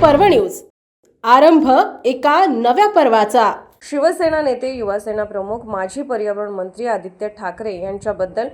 पर्व न्यूज। आरंभ एका नव्या पर्वाचा। शिवसेना नेते, युवासेना प्रमुख, माजी पर्यावरण मंत्री आदित्य ठाकरे यांच्याबद्दल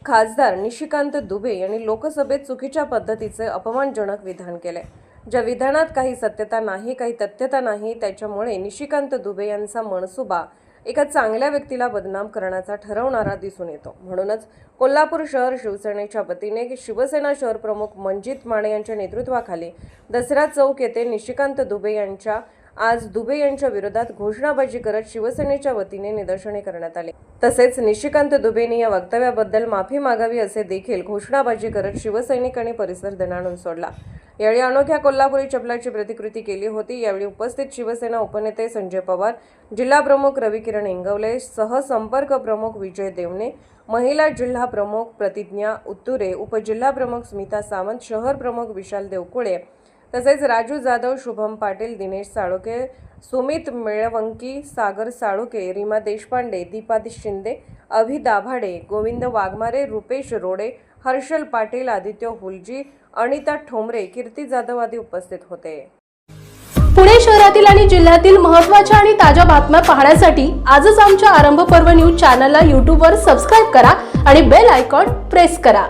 खासदार निशिकांत दुबे यांनी लोकसभेत चुकीच्या पद्धतीचे अपमानजनक विधान केले। ज्या विधानात काही सत्यता नाही, काही तथ्यता नाही, त्याच्यामुळे निशिकांत दुबे यांचा मनसुबा एका चांगल्या व्यक्तीला बदनाम करण्याचा ठरवणारा दिसून येतो। म्हणूनच कोल्हापूर शहर शिवसेनेच्या वतीने शिवसेना शहर प्रमुख मनजित माने यांच्या नेतृत्वाखाली दसरा चौक येथे निशिकांत दुबे यांच्या दुबे यांच्या विरोधात घोषणाबाजी करत शिवसेनेच्या वतीने निदर्शने करण्यात आली। तसेच निशिकांत दुबेंनी या वक्तव्याबद्दल माफी मागावी असे देखील घोषणाबाजी करत शिवसैनिकांनी परिसर दणाणून सोडला। यावेळी अनोख्या कोल्हापुरी चपलाची प्रतिकृती केली होती। यावेळी उपस्थित शिवसेना उपनेते संजय पवार, जिल्हा प्रमुख रविकिरण इंगवले, सहसंपर्क प्रमुख विजय देवणे, महिला जिल्हा प्रमुख प्रतिज्ञा उत्तुरे, उपजिल्हा प्रमुख स्मिता सावंत, शहर प्रमुख विशाल देवकुळे, तसेच राजू जाधव, शुभम पाटील, दिनेश साळुके, सुमित मेळवंकी, सागर साळुके, रीमा देशपांडे, दीपा शिंदे, अभि दाभाडे, गोविंद वाघमारे, रुपेश रोडे, हर्षल पाटील, आदित्य हुलजी, अनिता ठोंबरे, कीर्ती जाधव आदी उपस्थित होते। पुणे शहरातील आणि जिल्ह्यातील महत्त्वाच्या आणि ताज्या बातम्या पाहण्यासाठी आजच आमच्या आरंभ पर्व न्यूज चॅनलला YouTube वर सबस्क्राइब करा आणि बेल आयकॉन प्रेस करा।